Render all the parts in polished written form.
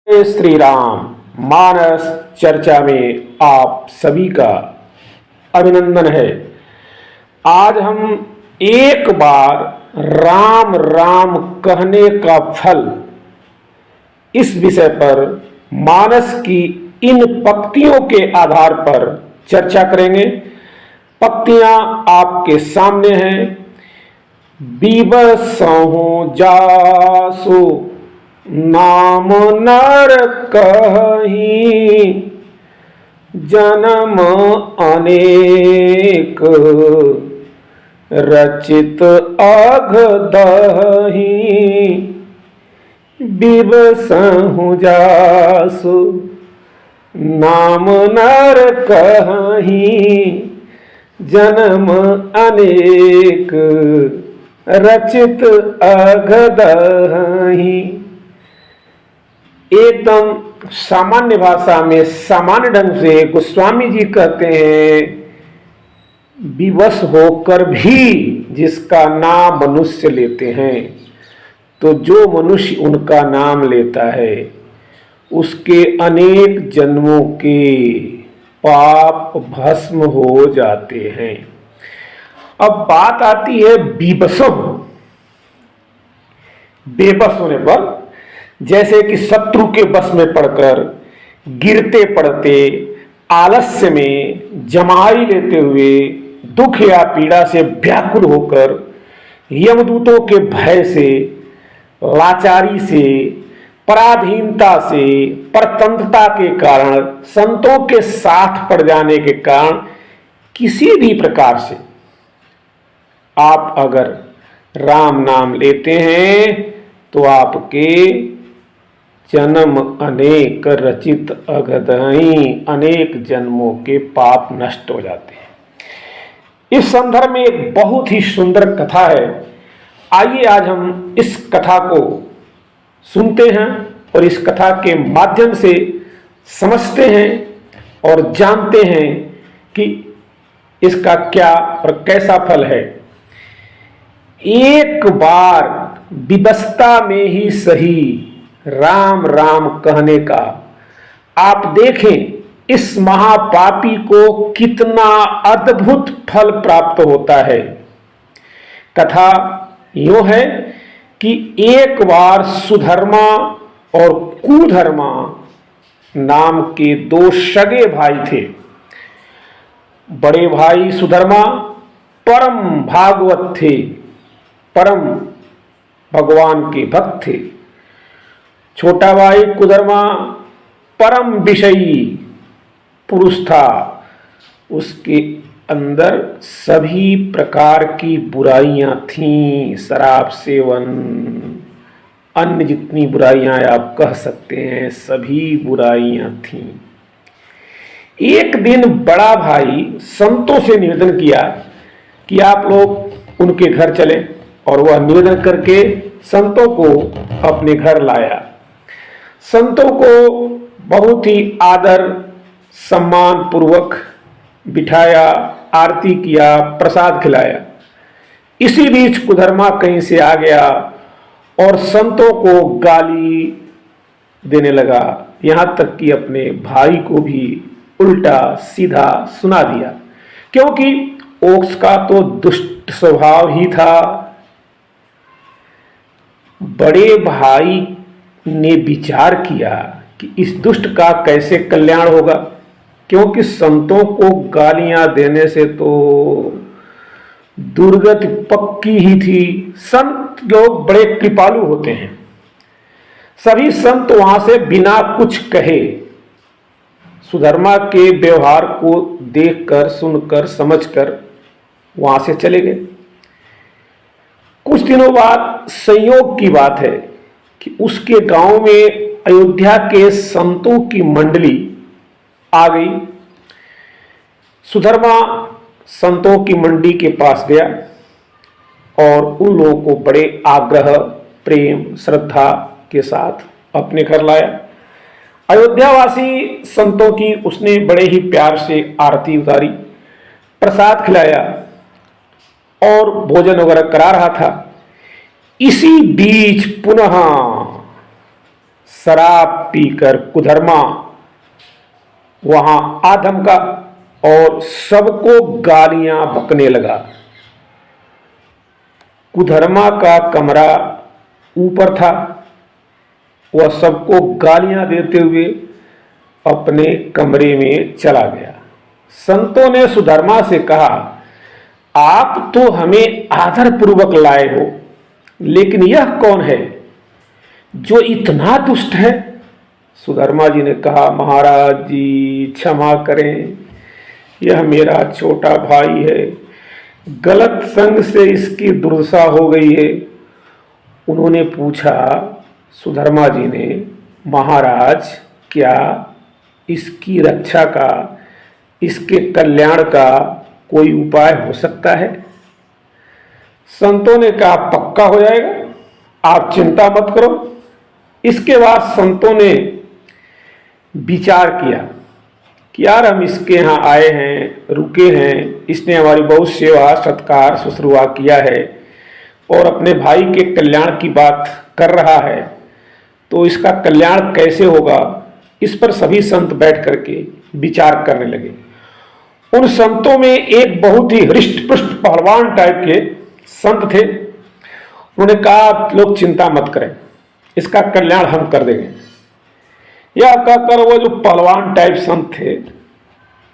जय श्री राम। मानस चर्चा में आप सभी का अभिनंदन है। आज हम एक बार राम राम कहने का फल इस विषय पर मानस की इन पंक्तियों के आधार पर चर्चा करेंगे। पंक्तियां आपके सामने हैं। बिबसहु जासु नाम नर कही, जन्म अनेक रचित अघदही। बिबसहु जासु नाम नर कही, जन्म अनेक रचित अघदही। एकदम सामान्य भाषा में सामान्य ढंग से गोस्वामी जी कहते हैं, विवश होकर भी जिसका नाम मनुष्य लेते हैं, तो जो मनुष्य उनका नाम लेता है उसके अनेक जन्मों के पाप भस्म हो जाते हैं। अब बात आती है विवशों, बेबस होने पर, जैसे कि शत्रु के बस में पड़कर, गिरते पड़ते, आलस्य में, जमाई लेते हुए, दुख या पीड़ा से व्याकुल होकर, यमदूतों के भय से, लाचारी से, पराधीनता से, परतंत्रता के कारण, संतों के साथ पड़ जाने के कारण, किसी भी प्रकार से आप अगर राम नाम लेते हैं तो आपके जन्म अनेक रचित अघदही, अनेक जन्मों के पाप नष्ट हो जाते हैं। इस संदर्भ में एक बहुत ही सुंदर कथा है। आइए आज हम इस कथा को सुनते हैं और इस कथा के माध्यम से समझते हैं और जानते हैं कि इसका क्या और कैसा फल है। एक बार विवशता में ही सही राम राम कहने का आप देखें इस महापापी को कितना अद्भुत फल प्राप्त होता है। कथा यूं है कि एक बार सुधर्मा और कुधर्मा नाम के दो सगे भाई थे। बड़े भाई सुधर्मा परम भागवत थे, परम भगवान के भक्त थे। छोटा भाई कुधर्मा परम विषयी पुरुष था। उसके अंदर सभी प्रकार की बुराइयां थीं, शराब सेवन, अन्य जितनी बुराइयां आप कह सकते हैं, सभी बुराइयां थीं। एक दिन बड़ा भाई संतों से निवेदन किया कि आप लोग उनके घर चलें, और वह निवेदन करके संतों को अपने घर लाया। संतों को बहुत ही आदर सम्मान पूर्वक बिठाया, आरती किया, प्रसाद खिलाया। इसी बीच कुधर्मा कहीं से आ गया और संतों को गाली देने लगा, यहां तक कि अपने भाई को भी उल्टा सीधा सुना दिया, क्योंकि उसका तो दुष्ट स्वभाव ही था। बड़े भाई ने विचार किया कि इस दुष्ट का कैसे कल्याण होगा, क्योंकि संतों को गालियां देने से तो दुर्गति पक्की ही थी। संत लोग बड़े कृपालु होते हैं। सभी संत वहां से बिना कुछ कहे सुधर्मा के व्यवहार को देखकर, सुनकर, समझकर वहां से चले गए। कुछ दिनों बाद संयोग की बात है कि उसके गांव में अयोध्या के संतों की मंडली आ गई। सुधर्मा संतों की मंडली के पास गया और उन लोगों को बड़े आग्रह, प्रेम, श्रद्धा के साथ अपने घर लाया। अयोध्यावासी संतों की उसने बड़े ही प्यार से आरती उतारी, प्रसाद खिलाया और भोजन वगैरह करा रहा था। इसी बीच पुनः शराब पीकर कुधर्मा वहां आधम का और सबको गालियां बकने लगा। कुधर्मा का कमरा ऊपर था, वह सबको गालियां देते हुए अपने कमरे में चला गया। संतों ने सुधर्मा से कहा, आप तो हमें आदरपूर्वक लाए हो, लेकिन यह कौन है जो इतना दुष्ट है? सुधर्मा जी ने कहा, महाराज जी क्षमा करें, यह मेरा छोटा भाई है, गलत संग से इसकी दुर्दशा हो गई है। उन्होंने पूछा सुधर्मा जी ने, महाराज क्या इसकी रक्षा का, इसके कल्याण का कोई उपाय हो सकता है? संतों ने कहा, पक्का हो जाएगा, आप चिंता मत करो। इसके बाद संतों ने विचार किया कि यार हम इसके यहाँ आए हैं, रुके हैं, इसने हमारी बहुत सेवा सत्कार शुश्रूषा किया है और अपने भाई के कल्याण की बात कर रहा है, तो इसका कल्याण कैसे होगा? इस पर सभी संत बैठ करके विचार करने लगे। उन संतों में एक बहुत ही हृष्ट पुष्ट पहलवान टाइप के संत थे। उन्होंने कहा, आप लोग चिंता मत करें, इसका कल्याण हम कर देंगे। यह कहकर वो जो पहलवान टाइप संत थे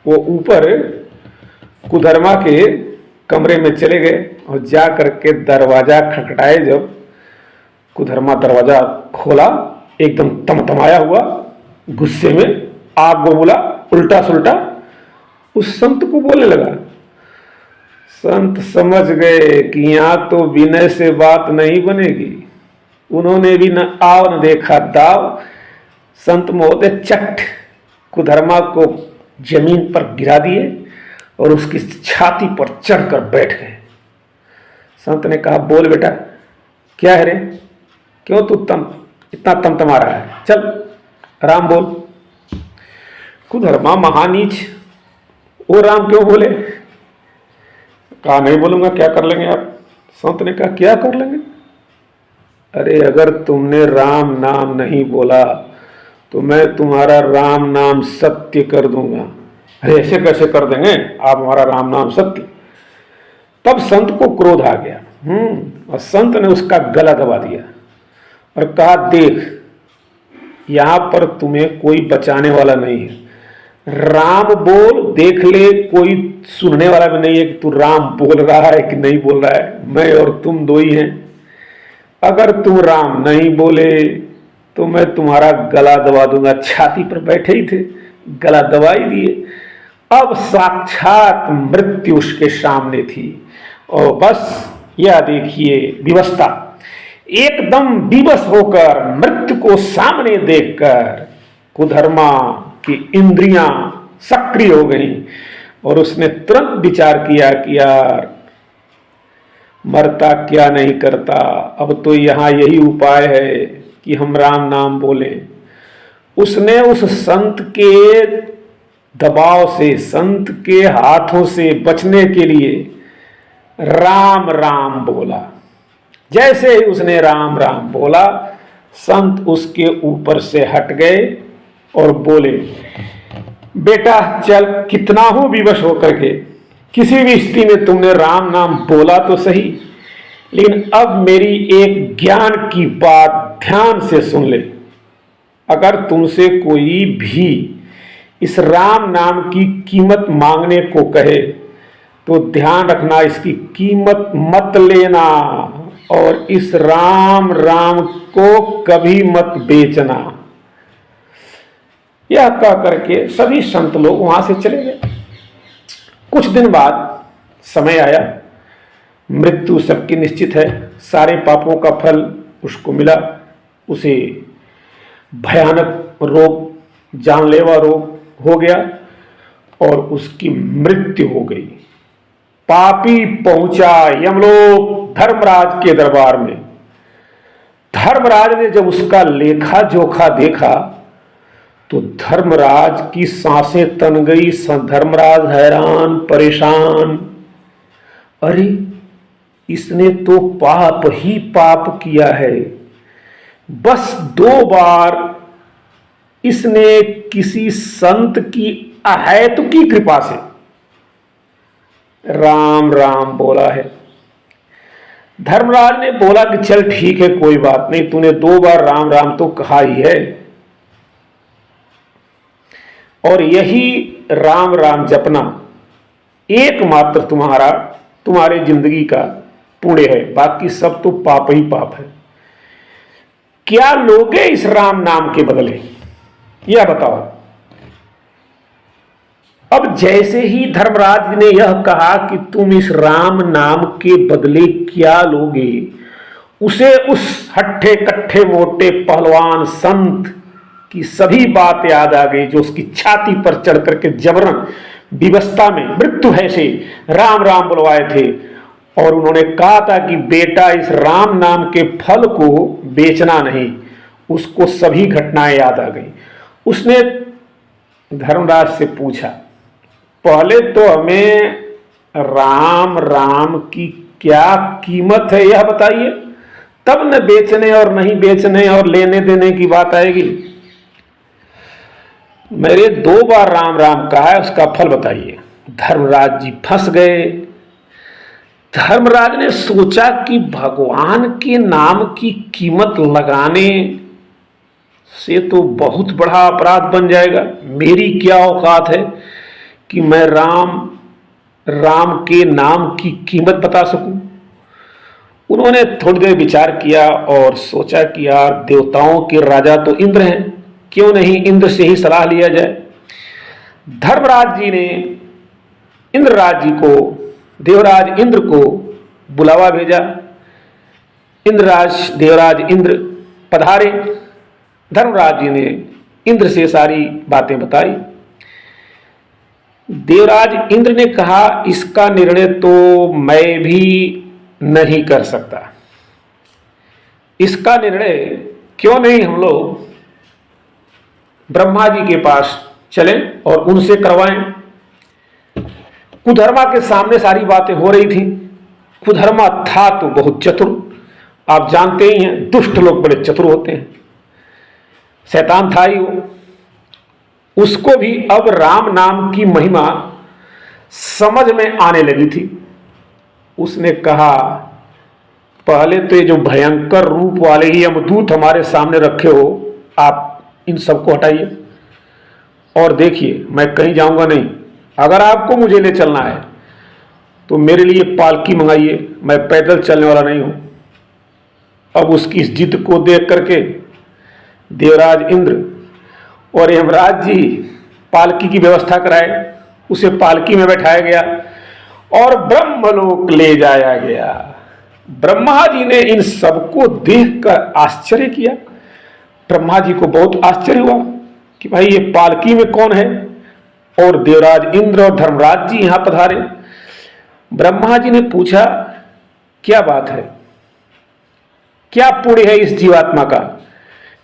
वो ऊपर कुधर्मा के कमरे में चले गए और जा करके दरवाजा खटखटाए। जब कुधर्मा दरवाजा खोला, एकदम तमतमाया हुआ, गुस्से में आग बबूला, उल्टा सुल्टा उस संत को बोलने लगा। संत समझ गए कि यहां तो विनय से बात नहीं बनेगी। उन्होंने भी न आव न देखा दाव, संत महोदय चट कुधर्मा को जमीन पर गिरा दिए और उसकी छाती पर चढ़कर बैठ गए। संत ने कहा, बोल बेटा क्या है रे, क्यों तू इतना तमतमा रहा है, चल राम बोल। कुधर्मा महानीच, वो राम क्यों बोले? कहा नहीं बोलूंगा, क्या कर लेंगे आप? संत ने कहा, क्या कर लेंगे? अरे अगर तुमने राम नाम नहीं बोला तो मैं तुम्हारा राम नाम सत्य कर दूंगा। अरे ऐसे कैसे कर देंगे आप हमारा राम नाम सत्य? तब संत को क्रोध आ गया। और संत ने उसका गला दबा दिया और कहा, देख यहां पर तुम्हें कोई बचाने वाला नहीं है, राम बोल, देख ले, कोई सुनने वाला भी नहीं है कि तू राम बोल रहा है कि नहीं बोल रहा है, मैं और तुम दो ही हैं। अगर तुम राम नहीं बोले तो मैं तुम्हारा गला दबा दूंगा। छाती पर बैठे ही थे, गला दबा ही दिए। अब साक्षात मृत्यु उसके सामने थी और बस यह देखिए विवशता, एकदम विवश होकर मृत्यु को सामने देखकर कुधर्मा की इंद्रियां सक्रिय हो गई और उसने तुरंत विचार किया कि यार मरता क्या नहीं करता, अब तो यहाँ यही उपाय है कि हम राम नाम बोलें। उसने उस संत के दबाव से, संत के हाथों से बचने के लिए राम राम बोला। जैसे ही उसने राम राम बोला, संत उसके ऊपर से हट गए और बोले, बेटा चल, कितना हो विवश होकर के, किसी भी स्थिति में तुमने राम नाम बोला तो सही, लेकिन अब मेरी एक ज्ञान की बात ध्यान से सुन ले। अगर तुमसे कोई भी इस राम नाम की कीमत मांगने को कहे तो ध्यान रखना, इसकी कीमत मत लेना और इस राम राम को कभी मत बेचना। यह कह करके सभी संत लोग वहां से चले गए। कुछ दिन बाद समय आया, मृत्यु सबकी निश्चित है, सारे पापों का फल उसको मिला। उसे भयानक रोग, जानलेवा रोग हो गया और उसकी मृत्यु हो गई। पापी पहुंचा यमलोक धर्मराज के दरबार में। धर्मराज ने जब उसका लेखा जोखा देखा तो धर्मराज की सांसें तन गई। धर्मराज हैरान परेशान, अरे इसने तो पाप ही पाप किया है, बस 2 बार इसने किसी संत की अहेतुकी कृपा से राम राम बोला है। धर्मराज ने बोला कि चल ठीक है, कोई बात नहीं, तूने 2 बार राम राम तो कहा ही है, और यही राम राम जपना एकमात्र तुम्हारे जिंदगी का पुण्य है, बाकी सब तो पाप ही पाप है। क्या लोगे इस राम नाम के बदले, यह बताओ। अब जैसे ही धर्मराज ने यह कहा कि तुम इस राम नाम के बदले क्या लोगे, उसे उस हट्ठे कट्ठे मोटे पहलवान संत की सभी बात याद आ गई, जो उसकी छाती पर चढ़ करके जबरन विवस्था में मृत्यु है से राम राम बुलवाए थे। और उन्होंने कहा था कि बेटा इस राम नाम के फल को बेचना नहीं। उसको सभी घटनाएं याद आ गई। उसने धर्मराज से पूछा, पहले तो हमें राम राम की क्या कीमत है यह बताइए, तब न बेचने और नहीं बेचने और लेने देने की बात आएगी। मेरे 2 बार राम राम कहा है, उसका फल बताइए। धर्मराज जी फंस गए। धर्मराज ने सोचा कि भगवान के नाम की कीमत लगाने से तो बहुत बड़ा अपराध बन जाएगा। मेरी क्या औकात है कि मैं राम के नाम की कीमत बता सकूं। उन्होंने थोड़ी देर विचार किया और सोचा कि यार देवताओं के राजा तो इंद्र हैं, क्यों नहीं इंद्र से ही सलाह लिया जाए। धर्मराज जी ने देवराज इंद्र को बुलावा भेजा। देवराज इंद्र पधारे। धर्मराज जी ने इंद्र से सारी बातें बताई। देवराज इंद्र ने कहा, इसका निर्णय तो मैं भी नहीं कर सकता। इसका निर्णय क्यों नहीं हम लोग ब्रह्मा जी के पास चलें और उनसे करवाएं। कुधर्मा के सामने सारी बातें हो रही थी। कुधर्मा था तो बहुत चतुर, आप जानते ही हैं, दुष्ट लोग बड़े चतुर होते हैं, शैतान था ही वो। उसको भी अब राम नाम की महिमा समझ में आने लगी थी। उसने कहा, पहले तो ये जो भयंकर रूप वाले ही यमदूत हमारे सामने रखे हो, आप इन सबको हटाइए और देखिए मैं कहीं जाऊंगा नहीं। अगर आपको मुझे ले चलना है तो मेरे लिए पालकी मंगाइए, मैं पैदल चलने वाला नहीं हूं। अब उसकी इस जिद को देख करके देवराज इंद्र और यमराज जी पालकी की व्यवस्था कराए। उसे पालकी में बैठाया गया और ब्रह्मलोक ले जाया गया। ब्रह्मा जी ने इन सबको देखकर आश्चर्य किया। ब्रह्मा जी को बहुत आश्चर्य हुआ कि भाई ये पालकी में कौन है, और देवराज इंद्र और धर्मराज जी यहां पधारे। ब्रह्मा जी ने पूछा, क्या बात है, क्या पुण्य है इस जीवात्मा का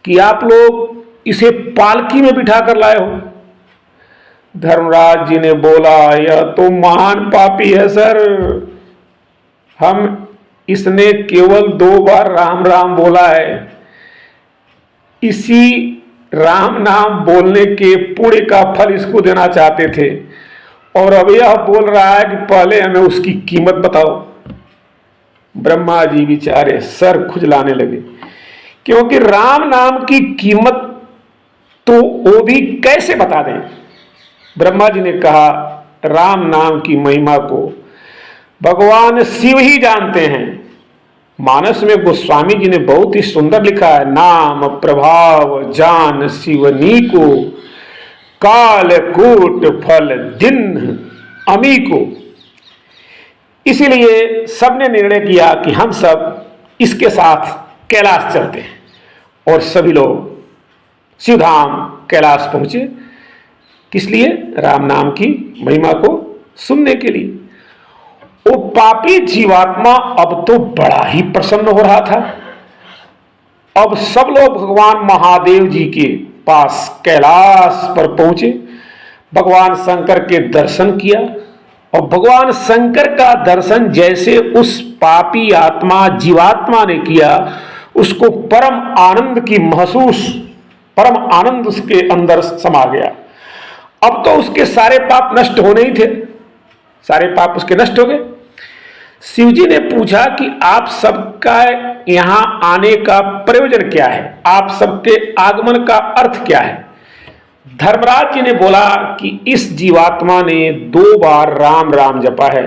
कि आप लोग इसे पालकी में बिठा कर लाए हो। धर्मराज जी ने बोला, यह तो महान पापी है सर। इसने केवल 2 बार राम राम बोला है। इसी राम नाम बोलने के पुण्य का फल इसको देना चाहते थे, और अब यह बोल रहा है कि पहले हमें उसकी कीमत बताओ। ब्रह्मा जी बेचारे सर खुजलाने लगे, क्योंकि राम नाम की कीमत तो वो भी कैसे बता दें। ब्रह्मा जी ने कहा, राम नाम की महिमा को भगवान शिव ही जानते हैं। मानस में गोस्वामी जी ने बहुत ही सुंदर लिखा है, नाम प्रभाव जान शिवनी को, काल कूट फल दिन अमी को। इसीलिए सबने निर्णय किया कि हम सब इसके साथ कैलाश चलते हैं, और सभी लोग शिवधाम कैलाश पहुंचे। किस लिए? राम नाम की महिमा को सुनने के लिए। वो पापी जीवात्मा अब तो बड़ा ही प्रसन्न हो रहा था। अब सब लोग भगवान महादेव जी के पास कैलाश पर पहुंचे, भगवान शंकर के दर्शन किया, और भगवान शंकर का दर्शन जैसे उस पापी आत्मा जीवात्मा ने किया, उसको परम आनंद की महसूस, परम आनंद उसके अंदर समा गया। अब तो उसके सारे पाप नष्ट होने ही थे, सारे पाप उसके नष्ट हो गए। शिव जी ने पूछा कि आप सबका यहां आने का प्रयोजन क्या है, आप सबके आगमन का अर्थ क्या है। धर्मराज जी ने बोला कि इस जीवात्मा ने 2 बार राम राम जपा है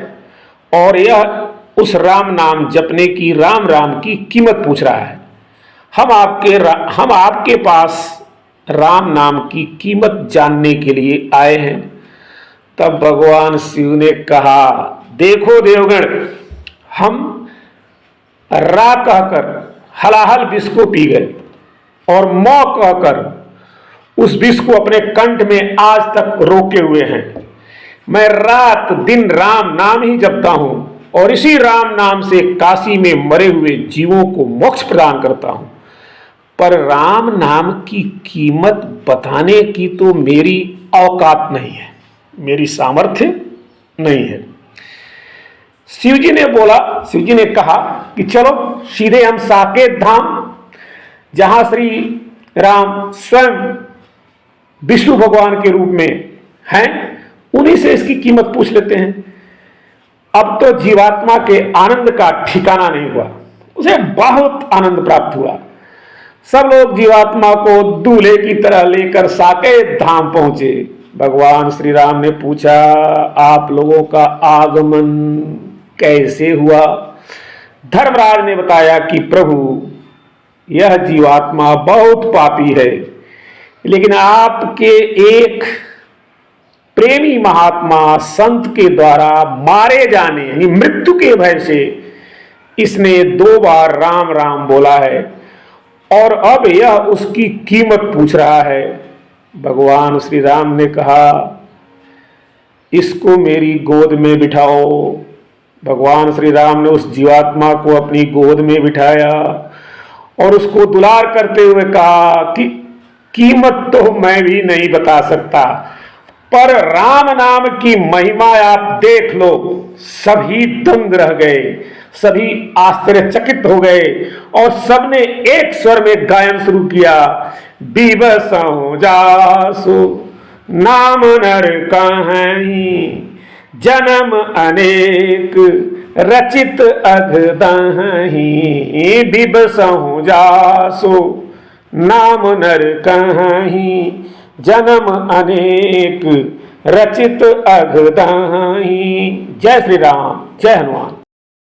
और यह उस राम नाम जपने की, राम राम की कीमत पूछ रहा है। हम आपके पास राम नाम की कीमत जानने के लिए आए हैं। तब भगवान शिव ने कहा, देखो देवगण, हम रा कहकर हलाहल विष को पी गए और मौ कहकर उस विष को अपने कंठ में आज तक रोके हुए हैं। मैं रात दिन राम नाम ही जपता हूं और इसी राम नाम से काशी में मरे हुए जीवों को मोक्ष प्रदान करता हूं, पर राम नाम की कीमत बताने की तो मेरी औकात नहीं है, मेरी सामर्थ्य नहीं है। शिव जी ने कहा कि चलो सीधे हम साकेत धाम, जहां श्री राम स्वयं विष्णु भगवान के रूप में हैं, उन्हीं से इसकी कीमत पूछ लेते हैं। अब तो जीवात्मा के आनंद का ठिकाना नहीं हुआ, उसे बहुत आनंद प्राप्त हुआ। सब लोग जीवात्मा को दूल्हे की तरह लेकर साकेत धाम पहुंचे। भगवान श्री राम ने पूछा, आप लोगों का आगमन कैसे हुआ। धर्मराज ने बताया कि प्रभु, यह जीवात्मा बहुत पापी है, लेकिन आपके एक प्रेमी महात्मा संत के द्वारा मारे जाने यानी मृत्यु के भय से इसने 2 बार राम राम बोला है और अब यह उसकी कीमत पूछ रहा है। भगवान श्री राम ने कहा, इसको मेरी गोद में बिठाओ। भगवान श्री राम ने उस जीवात्मा को अपनी गोद में बिठाया और उसको दुलार करते हुए कहा कि कीमत तो मैं भी नहीं बता सकता, पर राम नाम की महिमा आप देख लो। सभी दंग रह गए, सभी आश्चर्यचकित हो गए और सबने एक स्वर में गायन शुरू किया, बिबसहु जासु नाम नर कहीं, जन्म अनेक रचित अघदहीं। बिबसहु जासु नाम नर कहीं, जन्म अनेक रचित अघदहीं। जय श्री राम, जय हनुमान।